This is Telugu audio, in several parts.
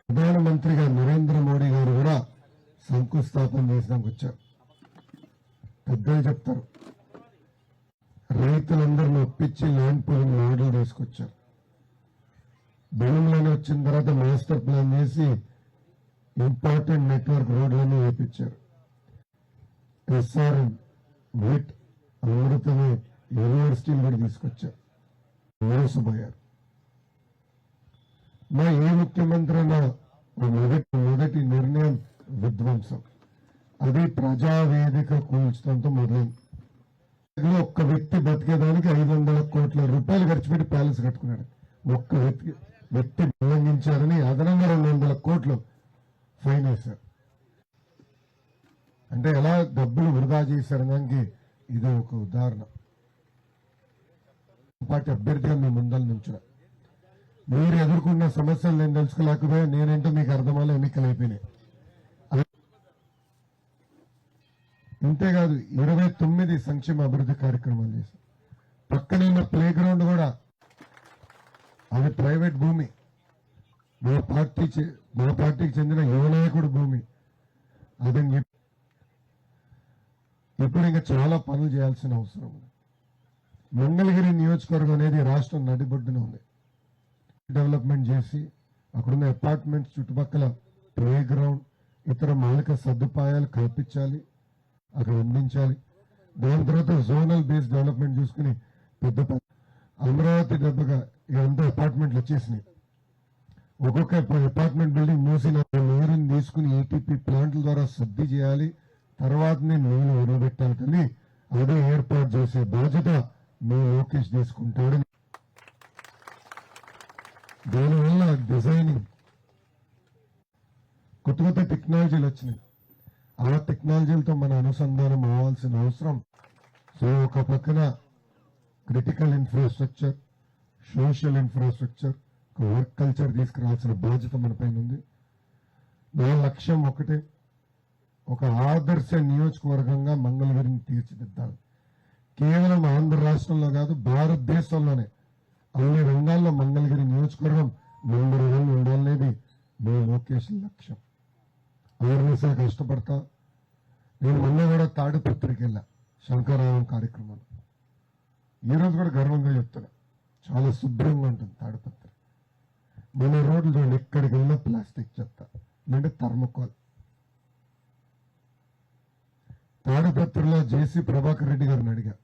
ప్రధానమంత్రిగా నరేంద్ర మోడీ గారు కూడా శంకుస్థాపన చేసినాక వచ్చారు. పెద్దలు చెప్తారు, రైతులందరిని ఒప్పించి ల్యాండ్ పూలింగ్ మోడల్ తీసుకొచ్చారు. బెంగళూరులోనే వచ్చిన తర్వాత మాస్టర్ ప్లాన్ చేసి ఇంపార్టెంట్ నెట్వర్క్ రోడ్లన్నీ వేయించారు. ఎస్ఆర్ఎం, విట్, అమృతమే యూనివర్సిటీలు కూడా తీసుకొచ్చారు. మోసపోయారు. మా ఏ ముఖ్యమంత్రి అయినా మొదటి నిర్ణయం విధ్వంసం. అది ప్రజావేదిక కూల్చడంతో మొదలైంది. ఒక్క వ్యక్తి బతికేదానికి 500 కోట్ల రూపాయలు ఖర్చు పెట్టి ప్యాలెస్ కట్టుకున్నాడు. ఒక్క వ్యక్తి ఉల్లంఘించారని అదనంగా 200 కోట్లు ఫైన్ వేశారు. అంటే ఎలా డబ్బులు వృధా చేశారనడానికి ఇది ఒక ఉదాహరణ. పార్టీ అభ్యర్థిగా మీ ముందల నుంచా మీరు ఎదుర్కొన్న సమస్యలు నేను తెలుసుకోలేకపోయా. నేనేంటో మీకు అర్థమయ్యే ఎన్నికలు అయిపోయినాయి. ఇంతేకాదు 29 సంక్షేమ అభివృద్ధి కార్యక్రమాలు చేశాం. పక్కనే ఉన్న ప్లే గ్రౌండ్ కూడా అది ప్రైవేట్ భూమి, మా పార్టీకి చెందిన యువనాయకుడు భూమి. అదని ఇప్పుడు ఇంకా చాలా పనులు చేయాల్సిన అవసరం ఉంది. మంగళగిరి నియోజకవర్గం అనేది రాష్ట్రం నడిబొడ్డున ఉంది. డెవలప్మెంట్ చేసి అక్కడున్న అపార్ట్మెంట్స్ చుట్టుపక్కల ప్లే గ్రౌండ్, ఇతర మౌలిక సదుపాయాలు కల్పించాలి, అక్కడ అందించాలి. దాని తర్వాత జోనల్ బేస్డ్ డెవలప్మెంట్ చూసుకుని పెద్ద అమరావతి దెబ్బగా ఇదంతా అపార్ట్మెంట్లు వచ్చేసినాయి. ఒక్కొక్క అపార్ట్మెంట్ బిల్డింగ్ మూసిన నీరుని తీసుకుని ఏటీపీ ప్లాంట్ల ద్వారా శుద్ధి చేయాలి. తర్వాతనే నీళ్లు ఉడబెట్టాలి. కానీ అదే ఏర్పాటు చేసే బాధ్యత మీ లోకేష్ తీసుకుంటాడని. దీనివల్ల డిజైనింగ్ కొత్త టెక్నాలజీలు వచ్చినాయి. ఆ టెక్నాలజీలతో మన అనుసంధానం అవ్వాల్సిన అవసరం. సో ఒక పక్కన critical infrastructure, social infrastructure, work culture తీసుకురావాల్సిన బాధ్యత మన పైన ఉంది. నా లక్ష్యం ఒకటే, ఒక ఆదర్శ నియోజకవర్గంగా మంగళగిరిని తీర్చిదిద్దాలి. కేవలం ఆంధ్ర రాష్ట్రంలో కాదు, భారతదేశంలోనే అన్ని రంగాల్లో మంగళగిరి నియోజకవర్గం నంబర్ 1 ఉండాలనేది మీ లోకేష్ లక్ష్యం. అవేర్నెస్ కష్టపడతా. నేను మొన్న కూడా తాడిపత్రికి వెళ్ళా, శంకరావం కార్యక్రమం. ఈరోజు కూడా గర్వంగా చెప్తున్నా, చాలా శుభ్రంగా ఉంటుంది తాడిపత్రి. మన రోడ్లు చూడండి, ఎక్కడికి వెళ్ళినా ప్లాస్టిక్ చెత్త, అంటే థర్మోకాల్. తాడిపత్రిలో జేసీ ప్రభాకర్ రెడ్డి గారిని అడిగా,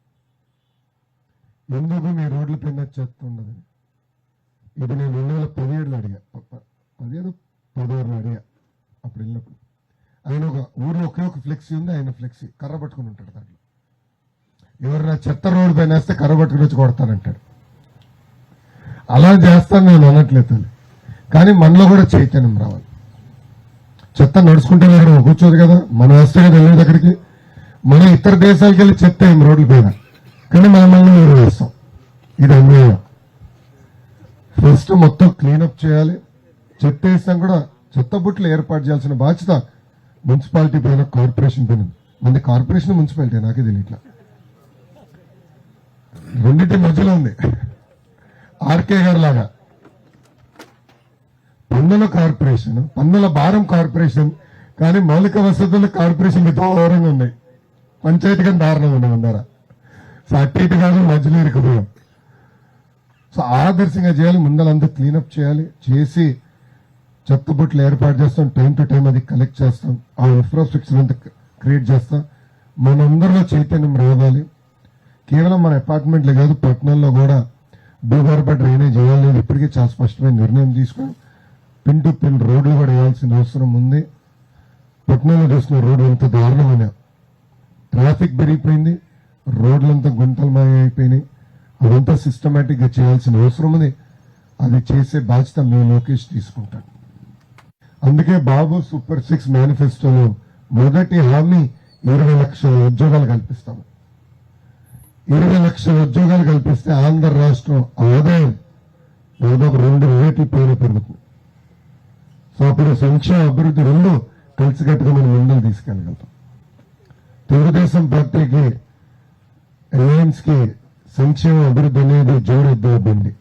ఎందుకు మీ రోడ్ల పైన చెత్త ఉండదని. ఇది నేను 2017లో అడిగా, 16 అడిగా. అప్పుడు వెళ్ళినప్పుడు ఆయన ఒక ఊర్లో ఒకే ఒక ఫ్లెక్సీ ఉంది. ఆయన ఫ్లెక్సీ కర్ర పట్టుకుని ఉంటాడు. దాంట్లో ఎవరైనా చెత్త రోడ్డు పైన వేస్తే కర్ర పట్టుకుని వచ్చి కొడతానంటాడు. అలా చేస్తాను నేను అనట్లేదు, కానీ మనలో కూడా చైతన్యం రావాలి. చెత్త నడుచుకుంటే కూర్చోదు కదా, మనం వేస్తే కదా వెళ్ళేది అక్కడికి. మనం ఇతర దేశాలకు వెళ్ళి చెత్త ఏం రోడ్ల పైన, కానీ మనం వేస్తాం. ఇది అన్యాయం. ఫస్ట్ మొత్తం క్లీనప్ చేయాలి. చెత్త వేస్తాం కూడా చెత్త బుట్లు ఏర్పాటు చేయాల్సిన బాధ్యత మున్సిపాలిటీ పైన, కార్పొరేషన్ పైన. మన కార్పొరేషన్ మున్సిపాలిటీ నాకే తెలియట్లా, రెండింటి మధ్యలో ఉంది. ఆర్కే గారు లాగా పన్నుల కార్పొరేషన్, పన్నుల భారం కార్పొరేషన్, కానీ మౌలిక వసతుల కార్పొరేషన్ దూరంగా ఉన్నాయి. పంచాయతీ కానీ దారుణంగా ఉన్నాయి అందరా. సో అటు ఇటు కాదు, మధ్యలో ఇరుకుపోయాం. సో ఆదర్శంగా చేయాలి. ముందలంతా క్లీనప్ చేయాలి. చేసి చెత్తబుట్లు ఏర్పాటు చేస్తాం. టైం టు టైం అది కలెక్ట్ చేస్తాం. ఆ ఇన్ఫ్రాస్ట్రక్చర్ అంతా క్రియేట్ చేస్తాం. మనందరిలో చైతన్యం రావాలి. కేవలం మన అపార్ట్మెంట్లే కాదు, పట్టణంలో కూడా భూగర్భ డ్రైనేజ్ చేయాలి. ఇప్పటికీ చాలా స్పష్టమైన నిర్ణయం తీసుకుని పిన్ టు పిన్ రోడ్లు కూడా వేయాల్సిన అవసరం ఉంది. పట్టణంలో చూసిన రోడ్లు ఎంత దారుణమైన, ట్రాఫిక్ పెరిగిపోయింది, రోడ్లంతా గుంతలమయ అయిపోయినాయి. అదంతా సిస్టమేటిక్ గా చేయాల్సిన అవసరం ఉంది. అది చేసే బాధ్యత మీ లోకేష్ తీసుకుంటాడు. అందుకే బాబు సూపర్ 6 మేనిఫెస్టోలో మొదటి హామీ 20 లక్షల ఉద్యోగాలు కల్పిస్తాము. 20 లక్షల ఉద్యోగాలు కల్పిస్తే ఆంధ్ర రాష్ట్రం ఆదాయం దాదాపు 2 రేట్ల పైన పెరుగుతుంది. సో అప్పుడు సంక్షేమ అభివృద్ధి రెండు కలిసికట్టుగా మనం ముందుకు తీసుకెళ్ళగలుగుతాం. తెలుగుదేశం పార్టీకి, అలయన్స్ కి సంక్షేమ అభివృద్ధి అనేది జోరెద్దు బండి.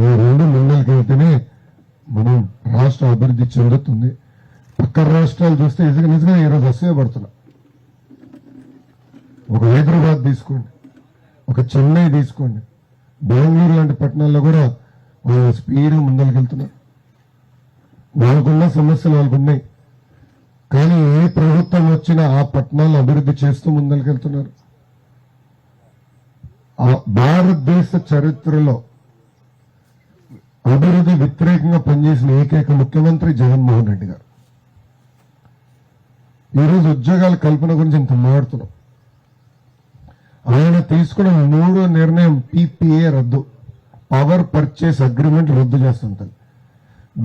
ఈ రెండు ముందలకైతేనే మనం రాష్ట్రం అభివృద్ధి చెందుతుంది. పక్క రాష్ట్రాలు చూస్తే నిజంగా ఈరోజు అసూయపడుతున్నా. ఒక హైదరాబాద్ తీసుకోండి, ఒక చెన్నై తీసుకోండి, బెంగళూరు లాంటి పట్టణాల్లో కూడా స్పీడ్ ముందరికెళ్తున్నారు. వాళ్ళకున్న సమస్యలు వాళ్ళకు ఉన్నాయి, కానీ ఏ ప్రభుత్వం వచ్చినా ఆ పట్టణాలను అభివృద్ధి చేస్తూ ముందరికెళ్తున్నారు. భారతదేశ చరిత్రలో అభివృద్ధి వ్యతిరేకంగా పనిచేసిన ఏకైక ముఖ్యమంత్రి జగన్మోహన్ రెడ్డి గారు. ఈరోజు ఉద్యోగాల కల్పన గురించి ఇంత మాట్లాడుతున్నాం. ఆయన తీసుకున్న 3వ నిర్ణయం పీపీఏ రద్దు, పవర్ పర్చేస్ అగ్రిమెంట్ రద్దు చేస్తుంటారు.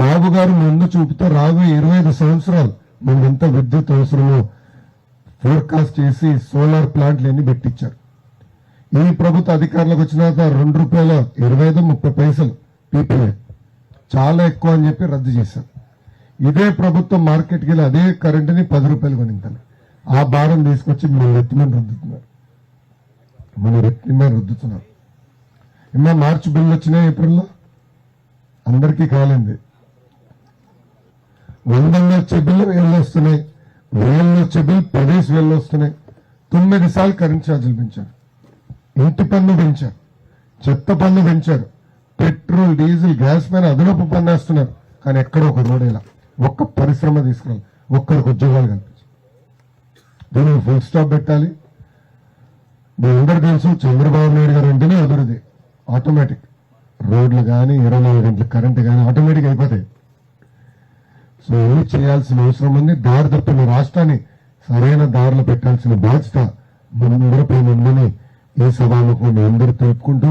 బాబు గారు ముందు చూపుతూ రాబోయే 25 సంవత్సరాలు మనకు ఎంత విద్యుత్ అవసరమో ఫోర్కాస్ట్ చేసి సోలార్ ప్లాంట్లు అన్ని పెట్టించారు. ఈ ప్రభుత్వ అధికారులకు వచ్చిన ₹2.25-30 పీపీఏ చాలా ఎక్కువ అని చెప్పి రద్దు చేశారు. ఇదే ప్రభుత్వం మార్కెట్కి వెళ్ళి అదే కరెంటుని ₹10 కొనింటారు. ఆ భారం తీసుకొచ్చి మన రెత్తిమని రుద్దుతున్నారు, ఇంకా మార్చి బిల్లు వచ్చినాయి ఏప్రిల్లో, అందరికీ కాలింది. 100 వచ్చే బిల్లు 1000 వస్తున్నాయి, 1000 వచ్చే బిల్లు 10,000 వస్తున్నాయి. 9 సార్లు కరెంట్ ఛార్జీలు పెంచారు, ఇంటి పన్ను పెంచారు, చెత్త పన్ను పెంచారు, పెట్రోల్ డీజిల్ గ్యాస్ పైన అదనపు పన్ను వేస్తున్నారు. కానీ ఎక్కడో ఒక రోడ్ ఇలా ఒక్క పరిశ్రమ తీసుకురాలి, ఒక్కరికి ఉద్యోగాలు కల్పించాలి. దీనికి ఫుల్ స్టాప్ పెట్టాలి. మీ అందరూ తెలుసు, చంద్రబాబు నాయుడు గారు అంటేనే అభివృద్ధి. ఆటోమేటిక్ రోడ్లు కానీ 24 గంటల కరెంటు కానీ ఆటోమేటిక్ అయిపోతాయి. సో ఏమి చేయాల్సిన అవసరం ఉంది. దారి తప్పిన రాష్ట్రాన్ని సరైన దారిలో పెట్టాల్సిన బాధ్యత మనందరిపై ఉందని ఈ సభాముఖం మీ అందరూ తెలుపుకుంటూ,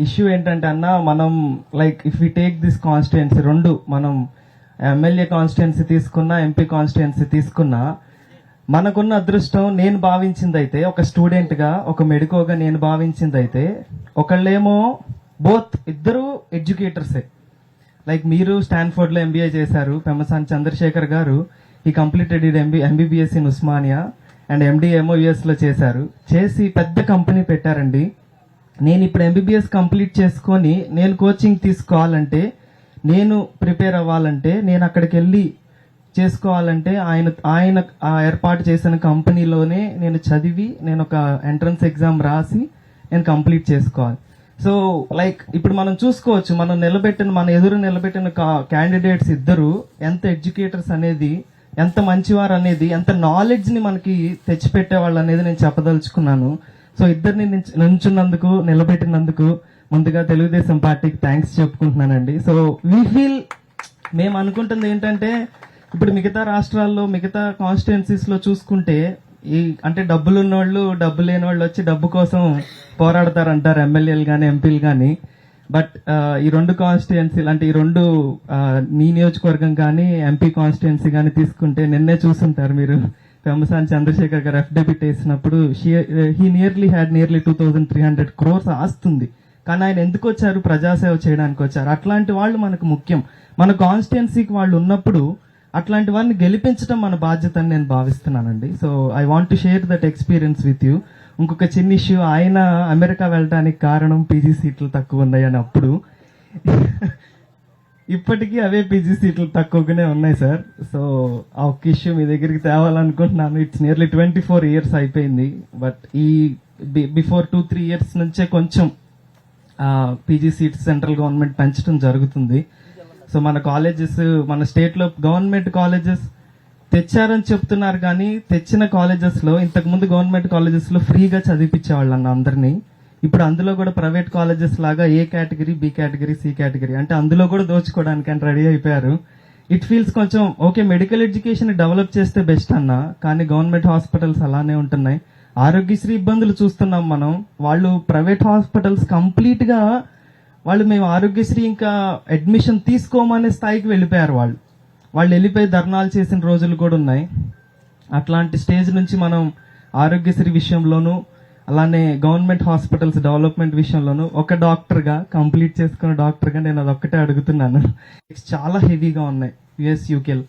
ఇష్యూ ఏంటంటే అన్న, మనం like if we take this constituency, రెండు మనం ఎమ్మెల్యే కాన్స్టిట్యుయెన్సీ తీసుకున్నా, ఎంపీ కాన్స్టిట్యుయెన్సీ తీసుకున్నా, మనకున్న అదృష్టం నేను భావించింది అయితే, ఒక స్టూడెంట్ గా, ఒక మెడికోగా నేను భావించింది అయితే, ఒకళ్ళేమో బోత్ ఇద్దరు ఎడ్యుకేటర్సే. లైక్ మీరు స్టాన్ఫోర్డ్ లో ఎంబీఏ చేశారు, పెమ్మసాని చంద్రశేఖర్ గారు ఈ completed MBBS in Osmania and MD ఏమో యుఎస్ లో చేసి పెద్ద కంపెనీ పెట్టారండి. నేను ఇప్పుడు ఎంబీబీఎస్ కంప్లీట్ చేసుకొని నేను కోచింగ్ తీసుకోవాలంటే, నేను ప్రిపేర్ అవ్వాలంటే, నేను అక్కడికి వెళ్ళి చేసుకోవాలంటే ఆయన ఏర్పాటు చేసిన కంపెనీలోనే నేను చదివి, నేను ఒక ఎంట్రన్స్ ఎగ్జామ్ రాసి నేను కంప్లీట్ చేసుకోవాలి. సో లైక్ ఇప్పుడు మనం చూసుకోవచ్చు, మన ఎదురు నిలబెట్టిన క్యాండిడేట్స్ ఇద్దరు ఎంత ఎడ్యుకేటర్స్ అనేది, ఎంత మంచివారు అనేది, ఎంత నాలెడ్జ్ ని మనకి తెచ్చిపెట్టేవాళ్ళు అనేది నేను చెప్పదలుచుకున్నాను. సో ఇద్దరిని నుంచున్నందుకు, నిలబెట్టినందుకు ముందుగా తెలుగుదేశం పార్టీకి థ్యాంక్స్ చెప్పుకుంటున్నానండి. సో మేము అనుకుంటుంది ఏంటంటే, ఇప్పుడు మిగతా రాష్ట్రాల్లో, మిగతా కాన్స్టిట్యుయెన్సీస్ లో చూసుకుంటే, అంటే డబ్బులు ఉన్నోళ్ళు, డబ్బు లేని వాళ్ళు వచ్చి డబ్బు కోసం పోరాడతారంటారు ఎమ్మెల్యేలు కానీ, ఎంపీలు కానీ. బట్ ఈ రెండు కాన్స్టిట్యుయెన్సీలు, అంటే ఈ రెండు నీ నియోజకవర్గం కానీ, ఎంపీ కాన్స్టిట్యుయెన్సీ కానీ తీసుకుంటే, నిన్నే చూస్తుంటారు మీరు, పెమ్మసాని చంద్రశేఖర్ గారు ఎఫ్డెబిట్ వేసినప్పుడు హీ హ్యాడ్ నియర్లీ 2,300 crores ఆస్తుంది. కానీ ఆయన ఎందుకు వచ్చారు? ప్రజాసేవ చేయడానికి వచ్చారు. అట్లాంటి వాళ్ళు మనకు ముఖ్యం. మన కాన్స్టిట్యుయెన్సీకి వాళ్ళు ఉన్నప్పుడు అట్లాంటి వారిని గెలిపించడం మన బాధ్యత అని నేను భావిస్తున్నానండి. So I want to share that experience with you. ఇంకొక చిన్న ఇష్యూ, ఆయన అమెరికా వెళ్ళడానికి కారణం పీజీ సీట్లు తక్కువ ఉన్నాయని. అప్పుడు ఇప్పటికీ అవే పీజీ సీట్లు తక్కువగానే ఉన్నాయి సార్. సో ఆ ఒక్క ఇష్యూ మీ దగ్గరికి తేవాలనుకుంటున్నాను. ఇట్స్ నియర్లీ 24 years అయిపోయింది. బట్ ఈ బిఫోర్ 2-3 years నుంచే కొంచెం పీజీ సీట్స్ సెంట్రల్ గవర్నమెంట్ పెంచడం జరుగుతుంది. సో మన కాలేజెస్, మన స్టేట్ లో గవర్నమెంట్ కాలేజెస్ తెచ్చారని చెప్తున్నారు, కానీ తెచ్చిన కాలేజెస్ లో, ఇంతకుముందు గవర్నమెంట్ కాలేజెస్ లో ఫ్రీగా చదివించేవాళ్ళు అన్న అందరినీ. ఇప్పుడు అందులో కూడా ప్రైవేట్ కాలేజెస్ లాగా A category, B category, C category, అంటే అందులో కూడా దోచుకోవడానికి అని రెడీ అయిపోయారు. ఇట్ ఫీల్స్ కొంచెం ఓకే, మెడికల్ ఎడ్యుకేషన్ డెవలప్ చేస్తే బెస్ట్ అన్న, కానీ గవర్నమెంట్ హాస్పిటల్స్ అలానే ఉంటున్నాయి. ఆరోగ్యశ్రీ ఇబ్బందులు చూస్తున్నాం మనం. వాళ్ళు ప్రైవేట్ హాస్పిటల్స్ కంప్లీట్ గా వాళ్ళు మేము ఆరోగ్యశ్రీ ఇంకా అడ్మిషన్ తీసుకోమనే స్థాయికి వెళ్ళిపోయారు. వాళ్ళు వెళ్ళిపోయి ధర్నాలు చేసిన రోజులు కూడా ఉన్నాయి. అట్లాంటి స్టేజ్ నుంచి మనం ఆరోగ్యశ్రీ విషయంలోనూ అలానే గవర్నమెంట్ హాస్పిటల్స్ డెవలప్మెంట్ విషయంలోనూ ఒక డాక్టర్గా కంప్లీట్ చేసుకున్న డాక్టర్గా నేను అదొక్కటే అడుగుతున్నాను. చాలా హెవీగా ఉన్నాయి యుఎస్ యూకేలో.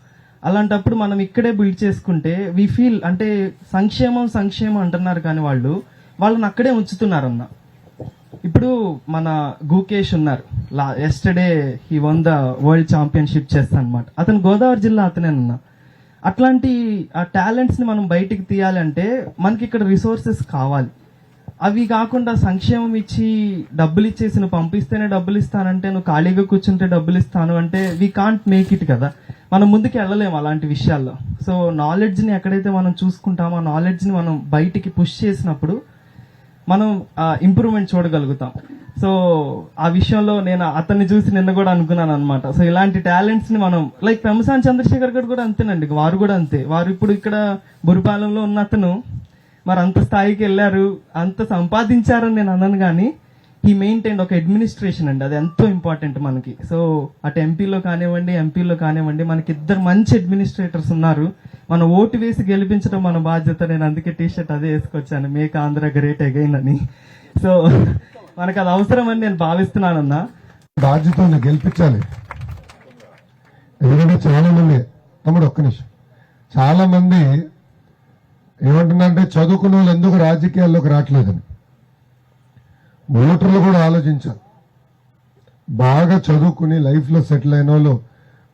అలాంటప్పుడు మనం ఇక్కడే బిల్డ్ చేసుకుంటే వి ఫీల్ అంటే సంక్షేమం అంటున్నారు కానీ వాళ్ళని అక్కడే ఉంచుతున్నారన్న. ఇప్పుడు మన గుకేష్ ఉన్నారు, yesterday he one the world championship chess అన్నమాట. అతను గోదావరి జిల్లా అతనేనన్నా. అట్లాంటి ఆ టాలెంట్స్ ని మనం బయటికి తీయాలంటే మనకి ఇక్కడ రిసోర్సెస్ కావాలి. అవి కాకుండా సంక్షేమం ఇచ్చి డబ్బులు ఇచ్చేసి నువ్వు పంపిస్తేనే డబ్బులు ఇస్తానంటే, నువ్వు ఖాళీగా కూర్చుంటే డబ్బులు ఇస్తాను అంటే వీ కాంట్ మేక్ ఇట్ కదా. మనం ముందుకు వెళ్ళలేము అలాంటి విషయాల్లో. సో నాలెడ్జ్ ని ఎక్కడైతే మనం చూసుకుంటామో ఆ నాలెడ్జ్ ని మనం బయటికి పుష్ చేసినప్పుడు మనం ఇంప్రూవ్మెంట్ చూడగలుగుతాం. సో ఆ విషయంలో నేను అతన్ని చూసి నిన్న కూడా అనుకున్నాను అనమాట. సో ఇలాంటి టాలెంట్స్ ని మనం లైక్ పెమ్మసాని చంద్రశేఖర్ గారు కూడా అంతేనండి. వారు కూడా అంతే. వారు ఇప్పుడు ఇక్కడ బురిపాలెంలో ఉన్న అతను మరి అంత స్థాయికి వెళ్ళారు, అంత సంపాదించారని నేను అన్నాను కానీ హీ మెయింటైన్ ఒక అడ్మినిస్ట్రేషన్ అండి. అది ఎంతో ఇంపార్టెంట్ మనకి. సో అటు ఎంపీలో కానివ్వండి ఎంపీలో కానివ్వండి మనకి ఇద్దరు మంచి అడ్మినిస్ట్రేటర్స్ ఉన్నారు. మనం ఓటు వేసి గెలిపించడం మన బాధ్యత. నేను అందుకే టీషర్ట్ అదే వేసుకొచ్చాను, మేక్ ఆంధ్ర గ్రేట్ అగైన్ అని. సో మనకు అది అవసరం అని నేను భావిస్తున్నానన్నా. బాధ్యత ఉంది, గెలిపించాలి. ఎందుకంటే చాలా మంది తమ్ముడు ఒక్క నిమిషం, చాలా మంది ఏమంటున్నారంటే చదువుకున్న వాళ్ళు ఎందుకు రాజకీయాల్లోకి రావట్లేదని. ఓటర్లు కూడా ఆలోచించాలి. బాగా చదువుకుని లైఫ్ లో సెటిల్ అయిన వాళ్ళు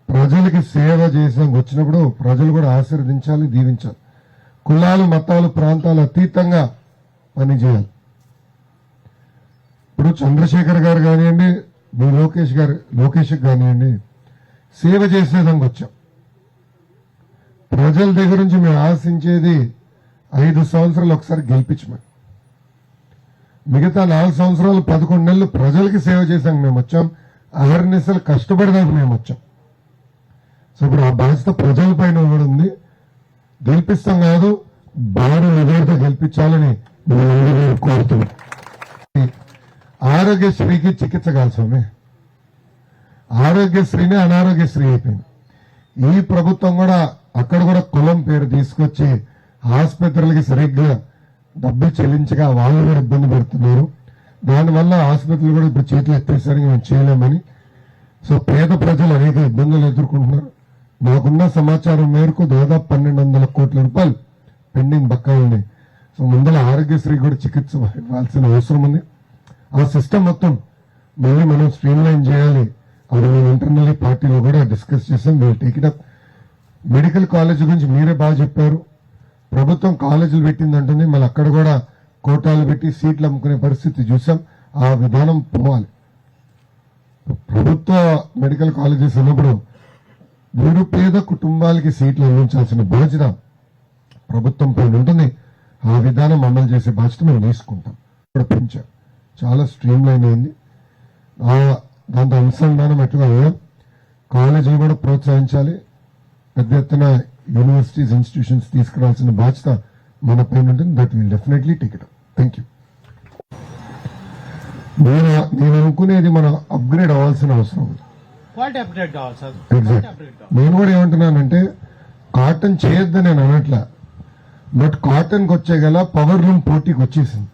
ప్రజలకి సేవ చేసాక వచ్చినప్పుడు ప్రజలు కూడా ఆశీర్వదించాలి, దీవించాలి. కులాలు మతాలు ప్రాంతాలు అతీతంగా పనిచేయాలి. ఇప్పుడు చంద్రశేఖర్ గారు కానివ్వండి, మీ లోకేష్ కానివ్వండి, సేవ చేసేదానికి వచ్చాం. ప్రజల దగ్గర నుంచి మేము ఆశించేది 5 సంవత్సరాలు ఒకసారి గెలిపించమని. మిగతా 4 సంవత్సరాలు 11 నెలలు ప్రజలకి సేవ చేసాక మేము వచ్చాం. అవేర్నెస్లు కష్టపడడానికి మేము వచ్చాం. సో ఇప్పుడు ఆ బాధ్యత ప్రజల పైన కూడా ఉంది. గెలిపిస్తాం కాదు, భారీ నివేదిక గెలిపించాలని మేము కోరుతున్నాం. ఆరోగ్యశ్రీకి చికిత్స కాదు స్వామి, ఆరోగ్యశ్రీనే అనారోగ్యశ్రీ అయిపోయింది. ఈ ప్రభుత్వం కూడా అక్కడ కూడా కులం పేరు తీసుకొచ్చి ఆసుపత్రులకి సరిగ్గా డబ్బులు చెల్లించగా వాళ్ళు కూడా ఇబ్బంది పడుతున్నారు. దానివల్ల ఆసుపత్రులు కూడా ఇప్పుడు చేతులు ఎత్తేసరికి మేము చేయలేమని. సో పేద ప్రజలు అనేక ఇబ్బందులు ఎదుర్కొంటున్నారు. నాకున్న సమాచారం మేరకు దాదాపు 1200 కోట్ల రూపాయలు పెండింగ్ బకాయిలు ఉన్నాయి. సో ముందర ఆరోగ్యశ్రీ కూడా చికిత్స ఇవ్వాల్సిన అవసరం ఉంది. ఆ సిస్టమ్ మొత్తం మళ్ళీ మనం స్ట్రీమ్ లైన్ చేయాలి. అది మేము ఇంటర్నల్లీ పార్టీలో కూడా డిస్కస్ చేసాం. వీళ్ళు take it up. Medical college గురించి మీరే బాగా చెప్పారు. ప్రభుత్వం కాలేజీలు పెట్టిందంటుంది, మళ్ళీ అక్కడ కూడా కోటాలు పెట్టి సీట్లు అమ్ముకునే పరిస్థితి చూసాం. ఆ విధానం పోవాలి. ప్రభుత్వ మెడికల్ కాలేజెస్ ఉన్నప్పుడు నిరుపేద కుటుంబాలకి సీట్లు అందించాల్సిన బాధ్యత ప్రభుత్వం పైన ఉంటుంది. ఆ విధానం అమలు చేసే బాధ్యత మేము తీసుకుంటాం. ఇక్కడ పెంచాం, చాలా స్ట్రీమ్ లైన్ అయింది. దాంతో అనుసంధానం ఎట్టుగా కాలేజీలు కూడా ప్రోత్సహించాలి. పెద్ద ఎత్తున యూనివర్సిటీస్ ఇన్స్టిట్యూషన్స్ తీసుకురావాల్సిన బాధ్యత మన పైన ఉంటుంది. That will definitely take it up. Thank you. నేను అనుకునేది మనం అప్గ్రేడ్ అవ్వాల్సిన అవసరం ఉంది. ఎగ్జాక్ట్. నేను కూడా ఏమంటున్నానంటే కాటన్ చేయొద్దని నేను అనట్లా, బట్ కాటన్కి వచ్చే గల పవర్ లూమ్ పోటీకి వచ్చేసింది.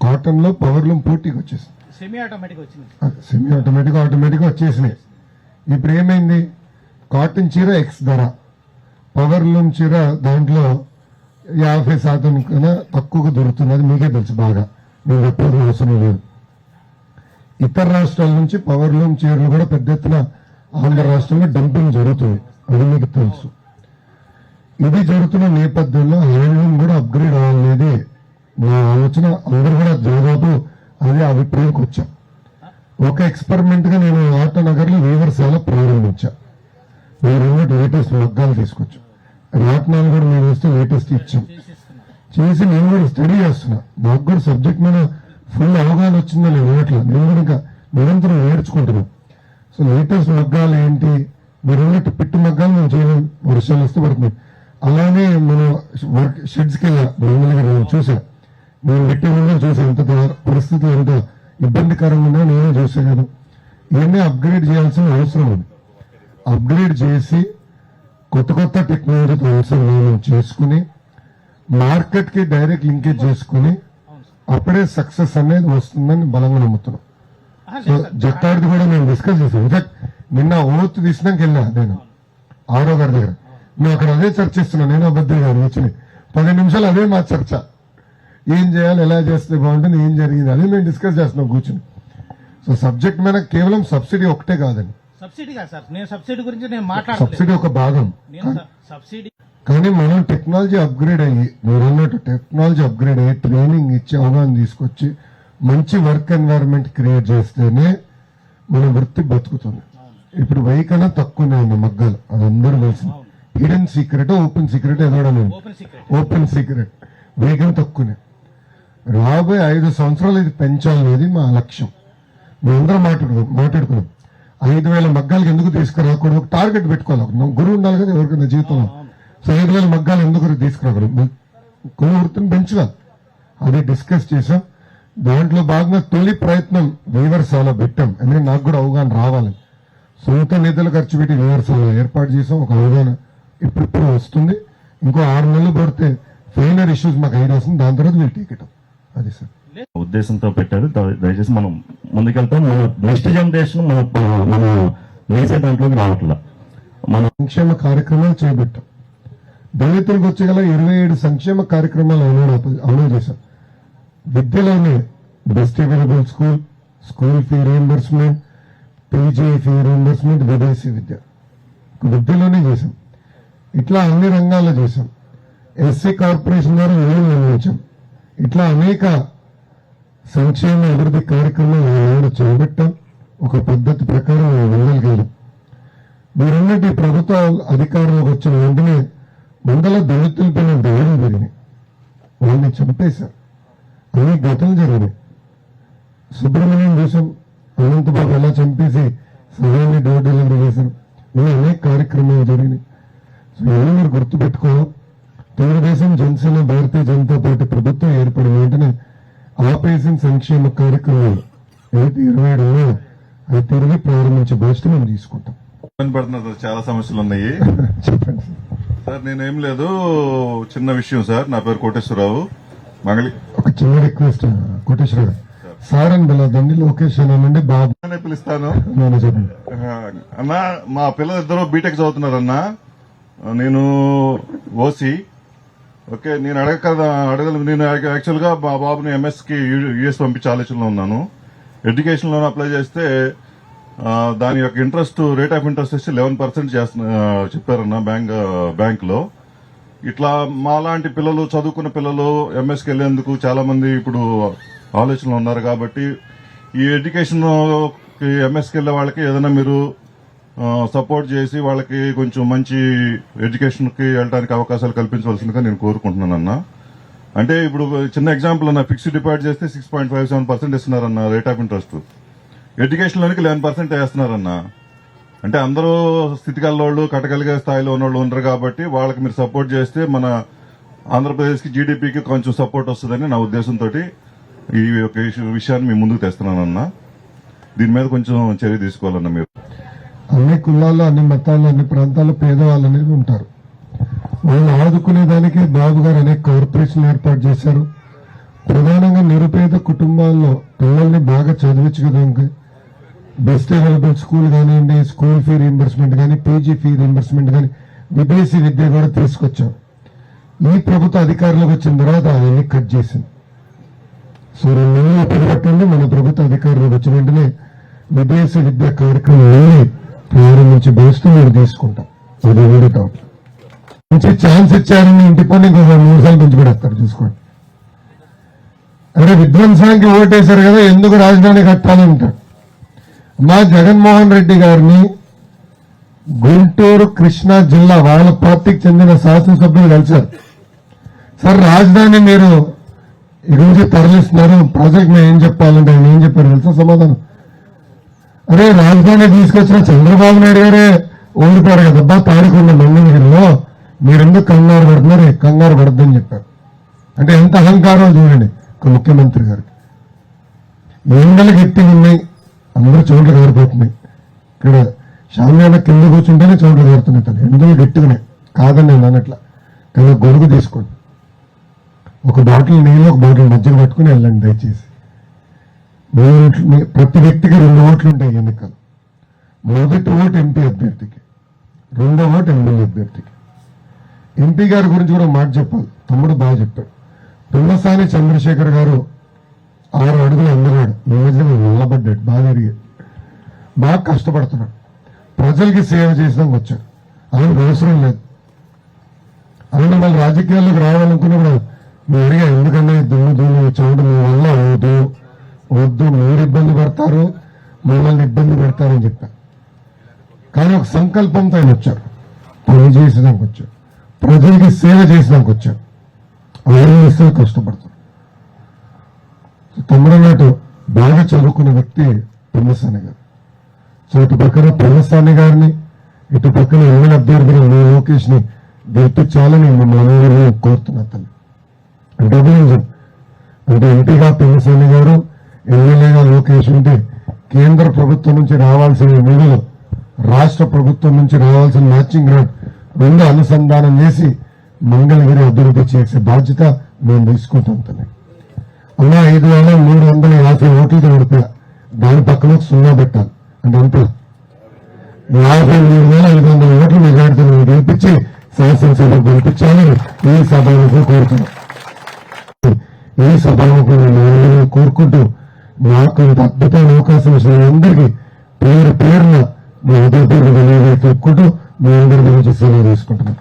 కాటన్ లో పవర్ లూమ్ పోటీకి వచ్చేసింది. సెమీ ఆటోమేటిక్ వచ్చేసినాయి. ఇప్పుడు ఏమైంది, కాటన్ చీర ఎక్స్ ధర, పవర్ లూమ్ చీర దాంట్లో 50% కన్నా తక్కువగా దొరుకుతున్నది. మీకే తెలుసు బాగా, మీరు ఎప్పుడు అవసరం లేదు. ఇతర రాష్ట్రాల నుంచి పవర్ లూమ్ చీరలు కూడా పెద్ద ఎత్తున ఆంధ్ర రాష్ట్రంలో డంపింగ్ జరుగుతుంది, అది మీకు తెలుసు. ఇది జరుగుతున్న నేపథ్యంలో హ్యాండ్లూమ్ కూడా అప్గ్రేడ్ అవ్వాలనేది నా ఆలోచన. అందరూ కూడా దాదాపు అదే అభిప్రాయానికి వచ్చాం. ఒక ఎక్స్పెరిమెంట్ గా నేను ఆటోనగర్ లో వీవర్శాల ప్రారంభించా. మీరు లేటెస్ట్ మగ్గాలు తీసుకొచ్చాం, రాట్నాలు కూడా మేము వస్తే లేటెస్ట్ ఇచ్చాం. చేసి నేను కూడా స్టడీ చేస్తున్నా. నాకు కూడా సబ్జెక్ట్ మీద ఫుల్ అవగాహన వచ్చిందో నేను ఇవ్వట్లా. నేను కూడా ఇంకా నిరంతరం నేర్చుకుంటున్నాం. సో లేటెస్ట్ మగ్గాలు ఏంటి, మీరు ఉన్నట్టు పిట్టు మగ్గాలు మేము చేయలేము, వర్షాలు వస్తే పడుతుంది. అలానే మనం వర్క్ షెడ్స్కి వెళ్ళా మామూలుగా నేను చూసా, నేను పెట్టి ముందు చూసా ఎంత పరిస్థితి ఎంత ఇబ్బందికరంగా ఉందో నేనే చూసా కదా. ఇవన్నీ అప్గ్రేడ్ చేయాల్సిన అవసరం ఉంది. అప్గ్రేడ్ చేసి కొత్త కొత్త టెక్నాలజీతో అవసరం చేసుకుని మార్కెట్కి డైరెక్ట్ లింకేజ్ చేసుకుని అప్పుడే సక్సెస్ అనేది వస్తుందని బలంగా నమ్ముతున్నాం. సో జట్టాడిది కూడా మేము డిస్కస్ చేసాం. ఇన్ఫాక్ట్ నిన్న ఓత్ తీసినాక వెళ్ళా నేను ఆరో గారి దగ్గర, మేము అక్కడ అదే చర్చిస్తున్నాం. నేను అబద్ధం గారు కూర్చుని 10 నిమిషాలు అదే మా చర్చ. ఏం చేయాలి, ఎలా చేస్తే బాగుంటుంది, ఏం జరిగింది, అదే మేము డిస్కస్ చేస్తున్నాం కూర్చుని. సో సబ్జెక్ట్ మీద కేవలం సబ్సిడీ ఒకటే కాదండి, సబ్సిడీ కాదు సార్, నేను సబ్సిడీ గురించి నేను మాట్లాడలేదు. సబ్సిడీ ఒక భాగం. సబ్సిడీ కానీ మనం టెక్నాలజీ అప్గ్రేడ్ అయ్యి, మీరు అన్నట్టు టెక్నాలజీ అప్గ్రేడ్ అయ్యి ట్రైనింగ్ ఇచ్చి అవగాహన తీసుకొచ్చి మంచి వర్క్ ఎన్వైరన్మెంట్ క్రియేట్ చేస్తేనే మన వృత్తి బతుకుతుంది. ఇప్పుడు వైకన్నా తక్కువనే ఉంది మగ్గాలు, అది అందరూ తెలిసింది. హిడెన్ సీక్రెట్ ఓపెన్ సీక్రెట్ ఎదవడం ఓపెన్ సీక్రెట్ వేగం తక్కువనే. రాబోయే 5 సంవత్సరాలు ఇది పెంచాలనేది మా లక్ష్యం. మేమందరం మాట్లాడుకున్నాం 5,000 మగ్గాలకు ఎందుకు తీసుకురాకూడదు, ఒక టార్గెట్ పెట్టుకోవాలి. ఒక గురువు ఉండాలి కదా ఎవరికైనా జీవితంలో. సో 5,000 మగ్గాలు ఎందుకు తీసుకురాకూడదు, గురువు వృత్తిని పెంచాలి. అది డిస్కస్ చేసాం. దాంట్లో భాగంగా తొలి ప్రయత్నం వీవర్సాల పెట్టాం. ఎందుకంటే నాకు కూడా అవగాహన రావాలని సొంత నిధులు ఖర్చు పెట్టి వీవర్సాల ఏర్పాటు చేసాం. ఒక అవగాహన ఇప్పుడు వస్తుంది. ఇంకో 6 నెలలు పడితే ఫైనల్ ఇష్యూస్ మాకు ఐడియా వస్తుంది. దాని తర్వాత వీళ్ళు టికెట్ అది సార్ ఉద్దేశంతో పెట్టారు. దయచేసి మనం ముందుకెళ్తాం. మన నెక్స్ట్ జనరేషన్ మనం వేసే దాంట్లోకి రావట్లా. మన సంక్షేమ కార్యక్రమాలు చేపట్టాం. దళితులకు వచ్చేగల 27 సంక్షేమ కార్యక్రమాలు అమలు చేశాం. విద్యలోనే best available school fee reimbursement, PG fee reimbursement, విదేశీ విద్యలోనే చేశాం. ఇట్లా అన్ని రంగాల్లో చేశాం. ఎస్సీ కార్పొరేషన్ ద్వారా నిధులు నిర్వహించాం. ఇట్లా అనేక సంక్షేమ అభివృద్ధి కార్యక్రమాలు చేపట్టాం. ఒక పద్ధతి ప్రకారం వెళ్ళగలిగాం. మీరన్నట్టు ఈ ప్రభుత్వ అధికారంలోకి వచ్చిన వెంటనే వందల దళితుల పైన దాడులు జరిగినాయి. వాళ్ళని చంపేశారు. అన్ని ఘటనలు జరిగినాయి. సుబ్రహ్మణ్యం చూసాం, అనంతబాబు ఎలా చంపేసి సహాయాన్ని డోర్డీలు చేశారు. ఇలా అనేక కార్యక్రమాలు జరిగినాయి. సో ఇవన్నీ మీరు గుర్తుపెట్టుకోవాలి. తెలుగుదేశం, జనసేన, భారతీయ జనతా పార్టీ ప్రభుత్వం ఏర్పడిన వెంటనే ఆపరేషన్ సంక్షేమ కార్యక్రమాలు ఏదైతే 27 ఉన్నాయో అవి తిరిగి ప్రారంభించే బాధ్యత మనం తీసుకుంటాం. పడుతున్నారు చాలా సమస్యలు ఉన్నాయి. చెప్పండి సార్ నేనేం లేదు, చిన్న విషయం సార్. నా పేరు కోటేశ్వరరావు. ఒక చిన్న రిక్వెస్ట్ కోటేశ్వర గారు, సార్ అని పిలవద్దండి, లొకేషన్ అనండి బాబు అనే పిలుస్తాను. చెప్పండి. అన్నా మా పిల్లలిద్దరూ బీటెక్ చదువుతున్నారన్నా. నేను ఓసీ. ఓకే, నేను నేను యాక్చువల్ గా మా బాబుని ఎంఎస్ కి యుఎస్ పంపించే ఆలోచనలో ఉన్నాను. ఎడ్యుకేషన్ లోన్ అప్లై చేస్తే దాని యొక్క ఇంట్రెస్ట్ రేట్ ఆఫ్ ఇంట్రెస్ట్ వచ్చి 11% చెప్పారన్న బ్యాంక్ లో. ఇట్లా మా లాంటి పిల్లలు, చదువుకున్న పిల్లలు ఎంఎస్కి వెళ్లేందుకు చాలా మంది ఇప్పుడు ఆలోచనలు ఉన్నారు. కాబట్టి ఈ ఎడ్యుకేషన్ ఎంఎస్కి వెళ్లే వాళ్ళకి ఏదైనా మీరు సపోర్ట్ చేసి వాళ్ళకి కొంచెం మంచి ఎడ్యుకేషన్ కి వెళ్ళడానికి అవకాశాలు కల్పించవలసిందిగా నేను కోరుకుంటున్నానన్నా. అంటే ఇప్పుడు చిన్న ఎగ్జాంపుల్ అన్న, ఫిక్స్డ్ డిపాజిట్ చేస్తే 6.57% ఇస్తున్నారన్న రేట్ ఆఫ్ ఇంట్రెస్ట్. ఎడ్యుకేషన్ లోనికి 11% వేస్తున్నారన్నా. అంటే అందరూ స్థితిగల కట్టగలిగే స్థాయిలో ఉన్నోళ్ళు ఉండరు. కాబట్టి వాళ్ళకి మీరు సపోర్ట్ చేస్తే మన ఆంధ్రప్రదేశ్ కి జీడీపీకి కొంచెం సపోర్ట్ వస్తుందని నా ఉద్దేశంతో ఈ యొక్క విషయాన్ని మీ ముందుకు తెస్తున్నానన్నా. దీని మీద కొంచెం చర్య తీసుకోవాలన్నా. మీరు అన్ని కులాల్లో, అన్ని మతాల్లో, అన్ని ప్రాంతాల్లో పేదవాళ్ళు అనేది ఉంటారు. వాళ్ళు ఆదుకునేదానికి బాబు గారు అనేక కార్పొరేషన్లు ఏర్పాటు చేశారు. ప్రధానంగా నిరుపేద కుటుంబాల్లో పిల్లల్ని బాగా చదివించడానికి బెస్ట్ అవైలబుల్ స్కూల్ కానివ్వండి, స్కూల్ ఫీ రీఎంబర్స్మెంట్ కానీ, పీజీ ఫీ రీఎంబర్స్మెంట్ కానీ, విదేశీ విద్య కూడా తీసుకొచ్చాం. ఈ ప్రభుత్వ అధికారంలోకి వచ్చిన తర్వాత అవన్నీ కట్ చేసింది. సో 2 నెలలు పెరగట్టండి, మన ప్రభుత్వ అధికారంలోకి వచ్చిన వెంటనే విదేశీ విద్యా కార్యక్రమం ప్రారంభించి బేస్తూ మీరు తీసుకుంటాం. అది వీడి డౌట్. మంచి ఛాన్స్ ఇచ్చారని ఇంటి పని ఇంకొక 3 సార్లు పెంచి పెడతారు, చూసుకోండి. అరే విధ్వంసానికి ఓటేశారు కదా, ఎందుకు రాజధాని కట్టాలి అంటారు. మా జగన్మోహన్ రెడ్డి గారిని గుంటూరు, కృష్ణా జిల్లా వాళ్ళ పార్టీకి చెందిన శాసనసభ్యులు కలిశారు. సార్ రాజధాని మీరు ఈరోజు తరలిస్తున్నారు, ప్రజలకు మేము ఏం చెప్పాలంటే ఆయన ఏం చెప్పారు తెలుసా సమాధానం? అరే రాజధాని తీసుకొచ్చిన చంద్రబాబు నాయుడు గారే ఓడిపోయారు కదబ్బా తాడికొండ మంగళగిరిలో, మీరెందుకు కంగారు పడుతున్నారు, కంగారు పడద్దని చెప్పారు. అంటే ఎంత అహంకారం చూడండి ఒక ముఖ్యమంత్రి గారికి. ఎండలు గట్టిగా ఉన్నాయి, అందరూ చోట్ల కారిపోతున్నాయి. ఇక్కడ షామ్యాన కింద కూర్చుంటేనే చోట్ల కారుతున్నాయి. తను ఎండలు గట్టిగానే కాదని నేను అన్నట్ల. కానీ గొడుగు తీసుకోండి, ఒక బాటిల్ నీళ్ళు, ఒక బాటిల్ మజ్జిగ పట్టుకుని వెళ్ళండి దయచేసి. ప్రతి వ్యక్తికి 2 ఓట్లు ఉంటాయి ఎన్నికలు. మొదటి ఓటు ఎంపీ అభ్యర్థికి, రెండో ఓటు ఎమ్మెల్యే అభ్యర్థికి. ఎంపీ గారి గురించి కూడా మాట చెప్పాలి, తమ్ముడు బాగా చెప్పాడు. పిల్లసాని చంద్రశేఖర్ గారు 6 అడుగులు అందగాడు, ఈ మధ్య నిలబడ్డాడు, బాగా ఎరిగాడు, బాగా కష్టపడుతున్నాడు, ప్రజలకి సేవ చేసినాక వచ్చాడు. ఆయన అవసరం లేదు. అలాగే వాళ్ళు రాజకీయాల్లోకి రావాలనుకున్నప్పుడు మీరు అడిగా ఎందుకన్నా దుమ్ము చోటు మీ వల్ల వద్దు, మీరు ఇబ్బంది పడతారు, మిమ్మల్ని ఇబ్బంది పెడతారని చెప్పారు. కానీ ఒక సంకల్పంతో ఆయన వచ్చారు, పని చేసినాక వచ్చారు, ప్రజలకి సేవ చేసినాక వచ్చారు. ఆయన కష్టపడతారు. తమ్ముడు అన్నట్టు బాగా చదువుకున్న వ్యక్తి పిన్నసాని గారు. సో ఇటు పక్కన పిన్నసాని గారిని, ఇటు పక్కన ఎమ్మెల్యే అభ్యర్థిని మీ లోకేష్ ని గెలిపించాలని మిమ్మల్ని కోరుతున్నా. తల్లి డబుల్ ఇంజన్ అంటే ఎంపీగా పిన్నసాని గారు, ఎమ్మెల్యేగా లోకేష్ ఉంటే కేంద్ర ప్రభుత్వం నుంచి రావాల్సిన నిధులు, రాష్ట్ర ప్రభుత్వం నుంచి రావాల్సిన మ్యాచింగ్ గ్రాంట్ 2 అనుసంధానం చేసి మంగళగిరి అభివృద్ధి చేసే బాధ్యత మేము తీసుకుంటాం. తల్లి అలా 5,350 ఓట్లతో ఓడిపోయా, దాని పక్కన 0 పెట్టాలి అంటే ఎంత 53,500 ఓట్లు మెజార్టీతో గెలిపించి శాసనసభ గెలిపించాలని ఈ సభకు కోరుతున్నాం. ఈ సభకు కోరుకుంటూ నాకు ఇంత అద్భుతమైన అవకాశం ఇచ్చిన అందరికీ పేరు పేరున మీ ఉదయపూర్వక చెప్పుకుంటూ మీ అందరి గురించి సెలవు తీసుకుంటున్నాను.